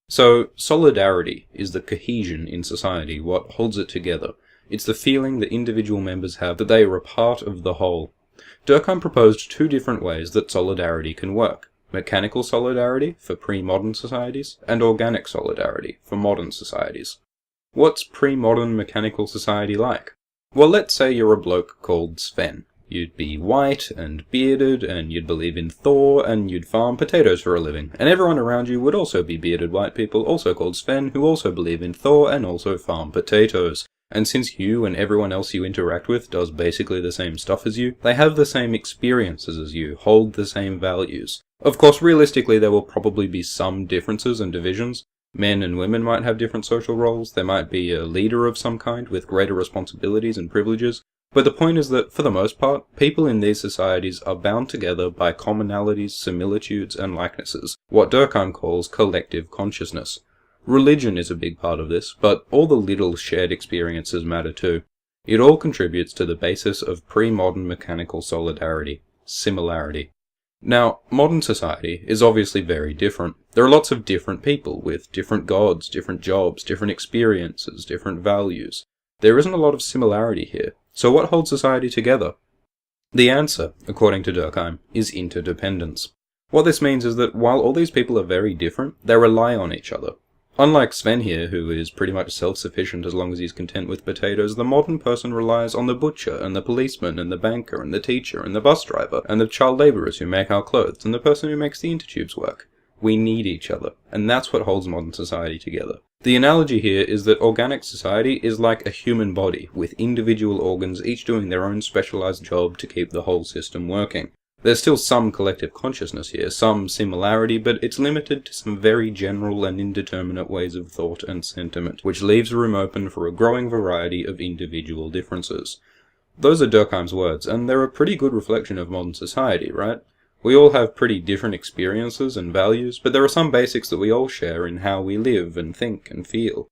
So, solidarity is the cohesion in society, what holds it together. It's the feeling that individual members have that they are a part of the whole. Durkheim proposed two different ways that solidarity can work: mechanical solidarity for pre-modern societies, and organic solidarity for modern societies. What's pre-modern mechanical society like? Well, let's say you're a bloke called Sven. You'd be white and bearded, and you'd believe in Thor, and you'd farm potatoes for a living. And everyone around you would also be bearded white people, also called Sven, who also believe in Thor and also farm potatoes. And since you and everyone else you interact with does basically the same stuff as you, they have the same experiences as you, hold the same values. Of course, realistically, there will probably be some differences and divisions. Men and women might have different social roles, there might be a leader of some kind with greater responsibilities and privileges, but the point is that, for the most part, people in these societies are bound together by commonalities, similitudes, and likenesses, what Durkheim calls collective consciousness. Religion is a big part of this, but all the little shared experiences matter too. It all contributes to the basis of pre-modern mechanical solidarity, similarity. Now, modern society is obviously very different. There are lots of different people with different gods, different jobs, different experiences, different values. There isn't a lot of similarity here. So what holds society together? The answer, according to Durkheim, is interdependence. What this means is that while all these people are very different, they rely on each other. Unlike Sven here, who is pretty much self-sufficient as long as he's content with potatoes, the modern person relies on the butcher, and the policeman, and the banker, and the teacher, and the bus driver, and the child labourers who make our clothes, and the person who makes the intertubes work. We need each other, and that's what holds modern society together. The analogy here is that organic society is like a human body, with individual organs each doing their own specialised job to keep the whole system working. There's still some collective consciousness here, some similarity, but it's limited to some very general and indeterminate ways of thought and sentiment, which leaves room open for a growing variety of individual differences. Those are Durkheim's words, and they're a pretty good reflection of modern society, right? We all have pretty different experiences and values, but there are some basics that we all share in how we live and think and feel.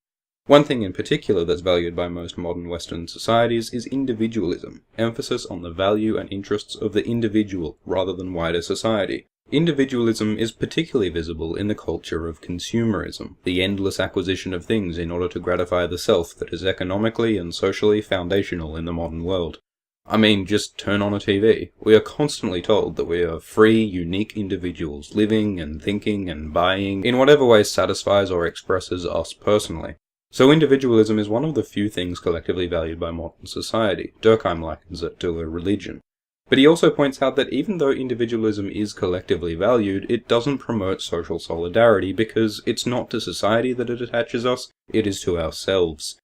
One thing in particular that's valued by most modern Western societies is individualism, emphasis on the value and interests of the individual rather than wider society. Individualism is particularly visible in the culture of consumerism, the endless acquisition of things in order to gratify the self that is economically and socially foundational in the modern world. I mean, just turn on a TV. We are constantly told that we are free, unique individuals, living and thinking and buying in whatever way satisfies or expresses us personally. So individualism is one of the few things collectively valued by modern society. Durkheim likens it to a religion. But he also points out that even though individualism is collectively valued, it doesn't promote social solidarity because it's not to society that it attaches us, it is to ourselves.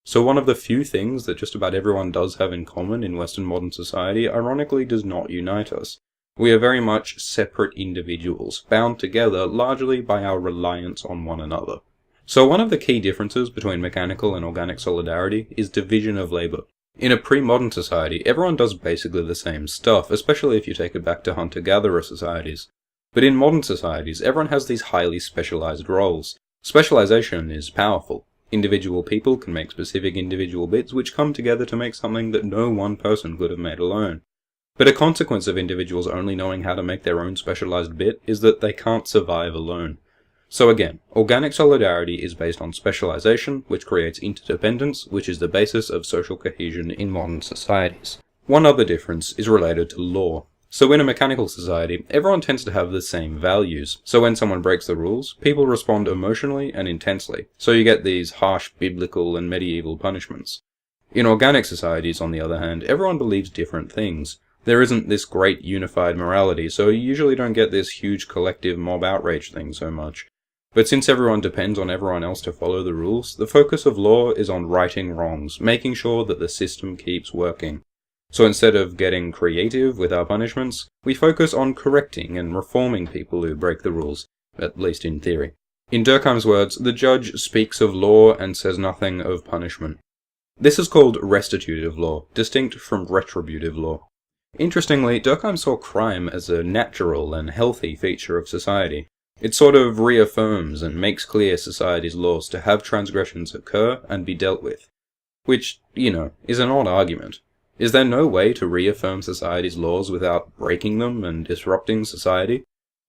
So one of the few things that just about everyone does have in common in Western modern society ironically does not unite us. We are very much separate individuals, bound together largely by our reliance on one another. So one of the key differences between mechanical and organic solidarity is division of labour. In a pre-modern society, everyone does basically the same stuff, especially if you take it back to hunter-gatherer societies. But in modern societies, everyone has these highly specialised roles. Specialisation is powerful. Individual people can make specific individual bits which come together to make something that no one person could have made alone. But a consequence of individuals only knowing how to make their own specialised bit is that they can't survive alone. So again, organic solidarity is based on specialization, which creates interdependence, which is the basis of social cohesion in modern societies. One other difference is related to law. So in a mechanical society, everyone tends to have the same values. So when someone breaks the rules, people respond emotionally and intensely. So you get these harsh biblical and medieval punishments. In organic societies, on the other hand, everyone believes different things. There isn't this great unified morality, so you usually don't get this huge collective mob outrage thing so much. But since everyone depends on everyone else to follow the rules, the focus of law is on righting wrongs, making sure that the system keeps working. So instead of getting creative with our punishments, we focus on correcting and reforming people who break the rules, at least in theory. In Durkheim's words, the judge speaks of law and says nothing of punishment. This is called restitutive law, distinct from retributive law. Interestingly, Durkheim saw crime as a natural and healthy feature of society. It sort of reaffirms and makes clear society's laws to have transgressions occur and be dealt with. Which, is an odd argument. Is there no way to reaffirm society's laws without breaking them and disrupting society?